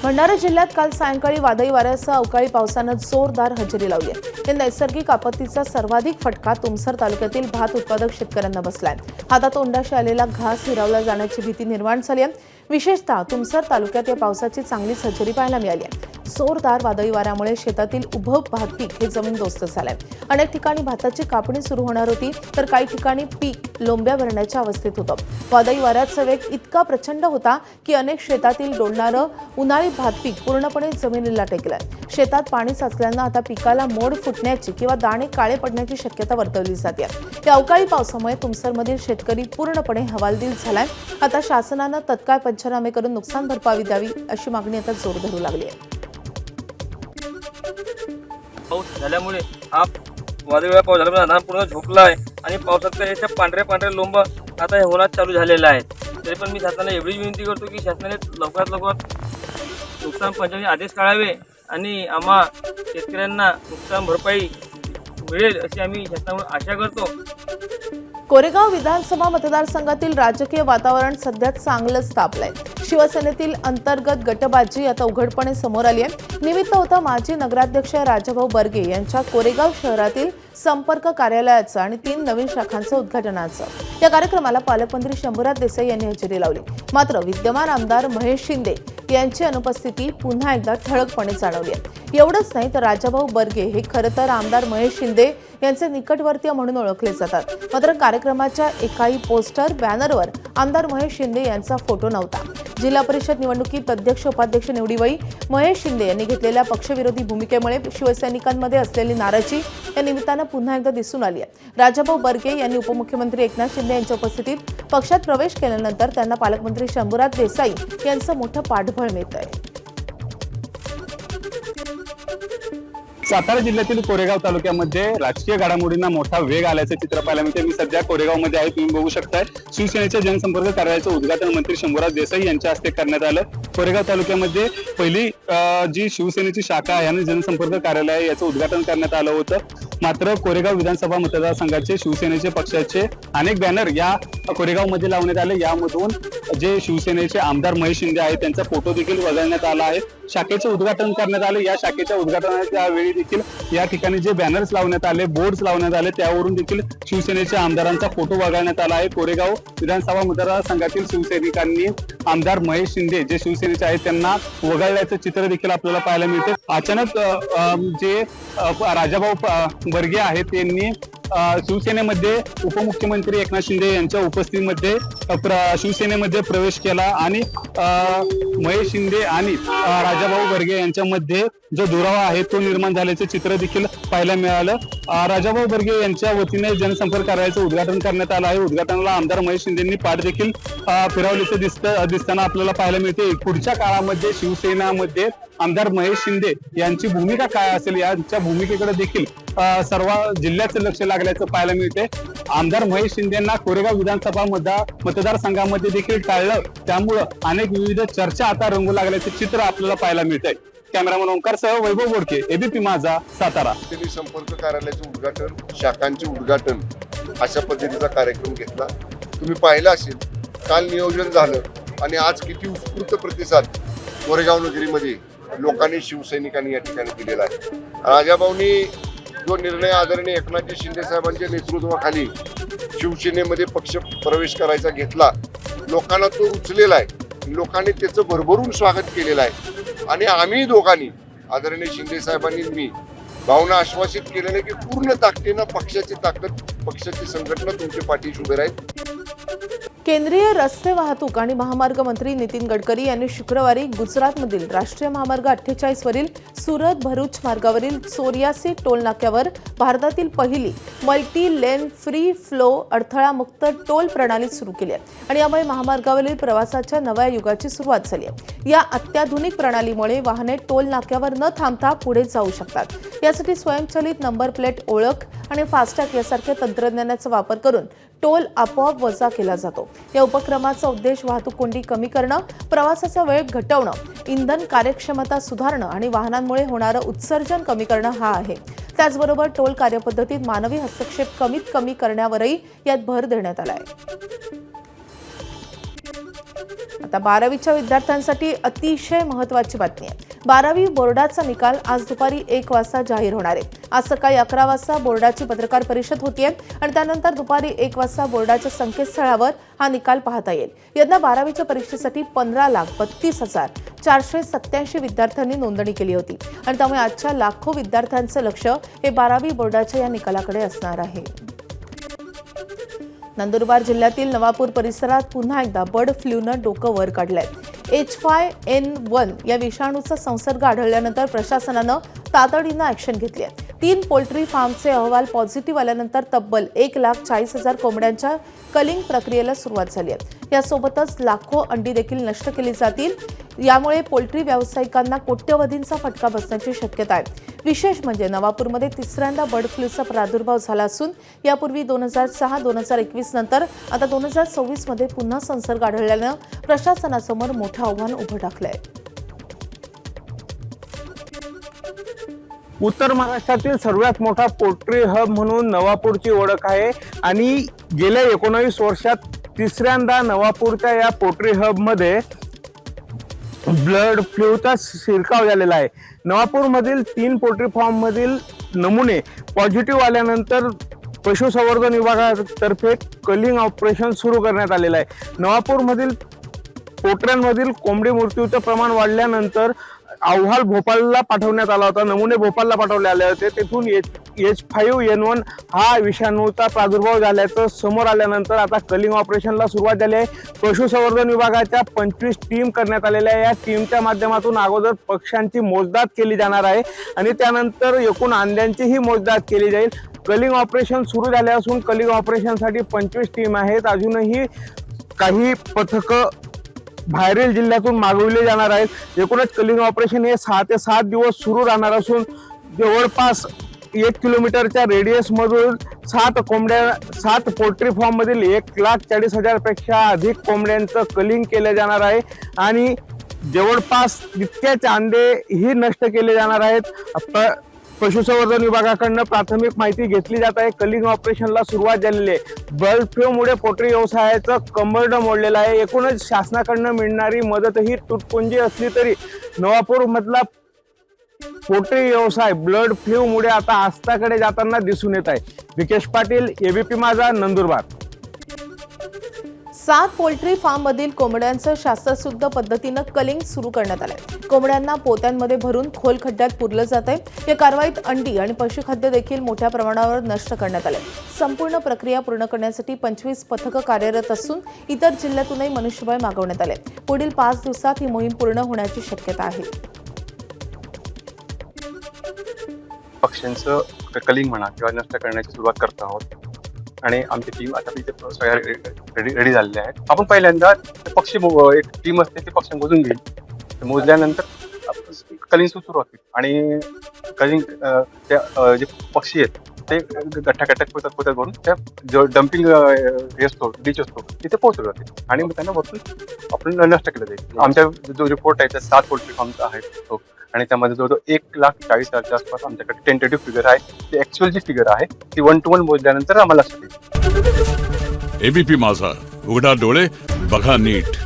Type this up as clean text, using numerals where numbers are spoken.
भंडारा जिल्ह्यात काल सायंकाळी वादळी वाऱ्यासह अवकाळी पावसानं जोरदार हजेरी लावली आहे। या नैसर्गिक आपत्तीचा सर्वाधिक फटका तुमसर तालुक्यातील भात उत्पादक शेतकऱ्यांना बसलाय। हातातोंडाशी आलेला घास हिरावला जाण्याची भीती निर्माण झाली आहे। विशेषतः तुमसर तालुक्यात या पावसाची चांगलीच हजेरी पाहायला मिळाली आहे। जोरदार वादळी वाऱ्यामुळे शेतातील उभं भात पीक हे जमीनदोस्त झालंय। अनेक ठिकाणी भाताची कापणी सुरू होणार होती, तर काही ठिकाणी पीक लोंब्या भरण्याच्या अवस्थेत होतं। वादळी वाऱ्याचा वेग इतका प्रचंड होता की अनेक शेतातील डोलणारं उन्हाळी भात पीक पूर्णपणे जमिनीला टेकलंय। शेतात पाणी साचल्यानं आता पिकाला मोड फुटण्याची किंवा दाणे काळे पडण्याची शक्यता वर्तवली जाते। या अवकाळी पावसामुळे तुमसरमधील शेतकरी पूर्णपणे हवालदिल झालाय। आता शासनानं तत्काळ पंचनामे करून नुकसान भरपाई द्यावी अशी मागणी आता जोर धरू लागली आहे। पाऊस झाल्यामुळे हा वादळी पाऊस झाल्यामुळे धान पूर्ण झोपला आहे आणि पावसात याच्या पांढरे लोंब आता हे होण्यास चालू झालेलं आहे। तरी पण मी शासनाला एवढी विनंती करतो की शासनाने लवकरात लवकर नुकसान पंचनामे आदेश काढावे आणि आम्हा शेतकऱ्यांना नुकसान भरपाई मिळेल अशी आम्ही शासनाकडून आशा करतो। कोरेगाव विधानसभा मतदारसंघातील राजकीय वातावरण सध्या चांगलंच तापलंय। शिवसेनेतील अंतर्गत गटबाजी आता उघडपणे समोर आली आहे। निमित्त होता माजी नगराध्यक्ष राजाभाऊ बर्गे यांच्या कोरेगाव शहरातील संपर्क कार्यालयाचं आणि 3 नवीन शाखांचं उद्घाटनाचं। या कार्यक्रमाला पालकमंत्री शंभूराज देसाई यांनी हजेरी लावली। मात्र विद्यमान आमदार महेश शिंदे यांची अनुपस्थिती पुन्हा एकदा ठळकपणे जाणवली आहे। एवढंच नाही तर राजाभाऊ बर्गे हे खरं तर आमदार महेश शिंदे यांचे निकटवर्तीय म्हणून ओळखले जातात। मात्र कार्यक्रमाच्या एकाही पोस्टर बॅनरवर आमदार महेश शिंदे यांचा फोटो नव्हता। जिल्हा परिषद निवडणुकीत अध्यक्ष उपाध्यक्ष निवडीवेळी महेश शिंदे यांनी घेतलेल्या पक्षविरोधी भूमिकेमुळे शिवसैनिकांमध्ये असलेली नाराजी या निमित्तानं पुन्हा एकदा दिसून आली आहे। राजाभाऊ बर्गे यांनी उपमुख्यमंत्री एकनाथ शिंदे यांच्या उपस्थितीत पक्षात प्रवेश केल्यानंतर त्यांना पालकमंत्री शंभूराज देसाई यांचं मोठं पाठबळ मिळत आहे। सातारा जिल्ह्यातील कोरेगाव तालुक्यामध्ये राजकीय घडामोडींना मोठा वेग आल्याचं चित्र पाहायला मिळते। मी सध्या कोरेगावमध्ये आहे, तुम्ही बघू शकताय। शिवसेनेच्या जनसंपर्क कार्यालयाचं उद्घाटन मंत्री शंभूराज देसाई यांच्या हस्ते करण्यात आलं। कोरेगाव तालुक्यामध्ये पहिली जी शिवसेनेची शाखा आहे आणि जनसंपर्क कार्यालय आहे याचं उद्घाटन करण्यात आलं होतं। मात्र कोरेगाव विधानसभा मतदारसंघाचे शिवसेनेचे पक्षाचे अनेक बॅनर या कोरेगावमध्ये लावण्यात आले। यामधून जे शिवसेनेचे आमदार महेश शिंदे आहेत त्यांचा फोटो देखील वगळण्यात आला आहे। शाखेचे उद्घाटन करण्यात आले। या शाखेच्या उद्घाटनाच्या वेळी देखील या ठिकाणी जे बॅनर्स लावण्यात आले, बोर्ड्स लावण्यात आले, त्यावरून देखील शिवसेनेच्या आमदारांचा फोटो वगळण्यात आला आहे। कोरेगाव विधानसभा मतदारसंघातील शिवसैनिकांनी आमदार महेश शिंदे जे शिवसेनेचे आहेत त्यांना वगळल्याचं चित्र देखील आपल्याला पाहायला मिळते। अचानक जे राजाभाऊ बर्गे आहेत त्यांनी शिवसेनेमध्ये उपमुख्यमंत्री एकनाथ शिंदे यांच्या उपस्थितीमध्ये शिवसेनेमध्ये प्रवेश केला आणि महेश शिंदे आणि राजाभाऊ बर्गे यांच्यामध्ये जो दुरावा आहे तो निर्माण झाल्याचे चित्र देखील पाहायला मिळालं। राजाभाऊ बर्गे यांच्या वतीने जनसंपर्क कार्यालयाचं उद्घाटन करण्यात आलं आहे। उद्घाटनाला आमदार महेश शिंदेंनी पाठ देखील फिरवल्याचं दिसताना आपल्याला पाहायला मिळते। पुढच्या काळामध्ये शिवसेनेमध्ये आमदार महेश शिंदे यांची भूमिका काय असेल यांच्या भूमिकेकडे देखील सर्व जिल्ह्याचं लक्ष लागल्याचं पाहायला मिळते। आमदार महेश शिंदेंना कोरेगाव विधानसभा मतदारसंघामध्ये देखील टाळलं, त्यामुळं अनेक विविध चर्चा आता रंगू लागल्याचे चित्र आपल्याला पाहायला मिळत आहे। कॅमेरामन ओंकारसह वैभव बोडके, एबीपी माझा, सातारा। संपर्क कार्यालयाचे उद्घाटन, शाखांचे उद्घाटन अशा पद्धतीचा कार्यक्रम घेतला। तुम्ही पाहिलं असेल काल नियोजन झालं आणि आज किती उत्स्फूर्त प्रतिसाद कोरेगाव नगरीमध्ये लोकांनी शिवसैनिकांनी या ठिकाणी दिलेला आहे। राजाभाऊंनी जो निर्णय आदरणीय एकनाथ शिंदे साहेबांच्या नेतृत्वाखाली शिवसेनेमध्ये पक्ष प्रवेश करायचा घेतला, लोकांना तो रुचलेला आहे। लोकांनी त्याचं भरभरून स्वागत केलेलं आहे आणि आम्ही दोघांनी आदरणीय शिंदे साहेबांनी मी भावना आश्वासित केलेलं की पूर्ण ताकदीनं पक्षाची ताकद, पक्षाची संघटना तुमच्या पाठीशी उभे राहील। केंद्रीय रस्ते वाहतूक आणि महामार्ग मंत्री नितीन गडकरी यांनी शुक्रवारी गुजरातमधील राष्ट्रीय महामार्ग 48 वरील सुरत भरूच मार्गावरील चोर्यासी टोल नाक्यावर भारतातील पहिली मल्टी लेन फ्री फ्लो अडथळामुक्त टोल प्रणाली सुरू केली आहे आणि यामुळे महामार्गावरील प्रवासाच्या नव्या युगाची सुरुवात झाली आहे। या अत्याधुनिक प्रणालीमुळे वाहने टोल नाक्यावर न थांबता पुढे जाऊ शकतात। यासाठी स्वयंचलित नंबर प्लेट ओळख आणि फास्टॅग यासारख्या तंत्रज्ञानाचा वापर करून टोल आपोआप वजा केला जातो। या उपक्रमाचा उद्देश वाहतूक कोंडी कमी करणं, प्रवासाचा वेळ घटवणं, इंधन कार्यक्षमता सुधारणं आणि वाहनांमुळे होणारं उत्सर्जन कमी करणं हा आहे। त्याचबरोबर टोल कार्यपद्धतीत मानवी हस्तक्षेप कमीत कमी करण्यावरही यात भर देण्यात आला आहे। आता 12वीच्या विद्यार्थ्यांसाठी अतिशय महत्त्वाची बातमी आहे. 12वी बोर्डाचा निकाल आज दुपारी 1 वाजता जाहीर होणार आहे. आज सकाळी 11 वाजता बोर्डाची पत्रकार परिषद होतीये आणि त्यानंतर दुपारी 1 वाजता बोर्डाच्या संकेतस्थळावर हा निकाल पाहता येईल. यंदा 12वीच्या परीक्षेसाठी 15,32,487 विद्यार्थ्यांनी नोंदणी केली होती आणि त्यामुळे आजच्या लाखो विद्यार्थ्यांचं लक्ष हे 12वी बोर्डाच्या या निकालाकडे असणार आहे. नंदुरबार जिल्ह्यातील नवापूर परिसरात पुन्हा एकदा बर्ड फ्लूनं डोकं वर काढलंय. H5N1 या विषाणूचा संसर्ग आढळल्यानंतर प्रशासनानं तातडीनं ॲक्शन घेतली आहे. 3 पोल्ट्री फार्मचे अहवाल पॉझिटिव्ह आल्यानंतर तब्बल 1,40,000 कोंबड्यांच्या कलिंग प्रक्रियेला सुरुवात झाली आहे. यासोबतच लाखो अंडी देखील नष्ट केली जातील. यामुळे पोल्ट्री व्यावसायिकांना कोट्यवधींचा फटका बसण्याची शक्यता आहे. विशेष म्हणजे नवापूरमध्ये तिसऱ्यांदा बर्ड फ्लूचा प्रादुर्भाव झाला असून यापूर्वी 2006-2021 नंतर आता 2026 मध्ये पुन्हा संसर्ग आढळल्यानं प्रशासनासमोर मोठं आव्हान उभं टाकलंय. उत्तर महाराष्ट्रातील सर्वात मोठा पोल्ट्री हब म्हणून नवापूरची ओळख आहे आणि गेल्या 19 वर्षात तिसऱ्यांदा नवापूरच्या या पोल्ट्री हबमध्ये बर्ड फ्लूचा शिरकाव झालेला आहे. नवापूरमधील 3 पोल्ट्री फार्ममधील नमुने पॉझिटिव्ह आल्यानंतर पशुसंवर्धन विभागातर्फे कलिंग ऑपरेशन सुरू करण्यात आलेलं आहे. नवापूरमधील पोल्ट्र्यांमधील कोंबडी मृत्यूचं प्रमाण वाढल्यानंतर अहवाल भोपाळला पाठवण्यात आला होता. नमुने भोपाळला पाठवले आले होते. तेथून H5N1 हा विषाणूचा प्रादुर्भाव झाल्याचं समोर आल्यानंतर आता कलिंग ऑपरेशनला सुरुवात झाली आहे. पशुसंवर्धन विभागाच्या 25 टीम करण्यात आलेल्या आहे. या टीमच्या माध्यमातून अगोदर पक्ष्यांची मोजदाद केली जाणार आहे आणि त्यानंतर एकूण अंड्यांचीही मोजदाद केली जाईल. कलिंग ऑपरेशन सुरू झाले असून कलिंग ऑपरेशनसाठी 25 टीम आहेत. अजूनही काही पथकं बाहेरील जिल्ह्यातून मागवले जाणार आहेत. एकूणच कलिंग ऑपरेशन हे 6 ते 7 दिवस सुरू राहणार असून जवळपास 1 किलोमीटरच्या रेडियसमधून 7 पोल्ट्री फार्ममधील 1,40,000 पेक्षा अधिक कोंबड्यांचं कलिंग केलं जाणार आहे आणि जवळपास तितकेच अंडे ही नष्ट केले जाणार आहेत. पशुसंवर्धन विभागाकडनं प्राथमिक माहिती घेतली जात आहे. कलिंग ऑपरेशनला सुरुवात झालेली आहे. बर्ड फ्लूमुळे पोल्ट्री व्यवसायाचं कंबरडं मोडलेलं आहे. एकूणच शासनाकडनं मिळणारी मदत ही तुटपुंजी असली तरी नवापूरमधला पोल्ट्री व्यवसाय बर्ड फ्लूमुळे आता अस्ताकडे जाताना दिसून येत आहे. विकेश पाटील, ABP माझा, नंदुरबार. 7 पोल्ट्री फार्ममधील कोंबड्यांचं शास्त्रशुद्ध पद्धतीनं कलिंग सुरू करण्यात आलंय. कोंबड्यांना पोत्यांमध्ये भरून खोल खड्ड्यात पुरलं जात आहे. या कारवाईत अंडी आणि पशुखाद्य देखील मोठ्या प्रमाणावर नष्ट करण्यात आले. संपूर्ण प्रक्रिया पूर्ण करण्यासाठी 25 पथकं कार्यरत असून इतर जिल्ह्यातूनही मनुष्यबळ मागवण्यात आले. पुढील 5 दिवसात ही मोहीम पूर्ण होण्याची शक्यता आहे. पक्ष्यांचं कलिंग म्हणा किंवा नष्ट करण्याची सुरुवात करत आहोत आणि आमची टीम आता इथे रेडी झालेली आहे. आपण पहिल्यांदा पक्षी एक टीम असते ते पक्षी मोजून घेईल. मोजल्यानंतर कलिंग सुरू होतील आणि कलिंग त्या जे पक्षी आहेत ते गठ्ठा पोत्यात भरून त्या जो डम्पिंग हे असतो डिच असतो तिथे पोहोचले जाते आणि मग त्यांना वरतून आपण नष्ट केलं जाईल. आमच्या जो रिपोर्ट आहे त्या 7 पोल्ट्री फार्मचा आहे तो आणि त्यामध्ये जवळजवळ 1,40,000च्या आसपास आमच्याकडे टेंटेटिव्ह फिगर आहे. ती ऍक्च्युअल जी फिगर आहे ती 1 to 1 मोजल्यानंतर आम्हाला लक्षात येईल. ABP माझा, उघडा डोळे बघा नीट.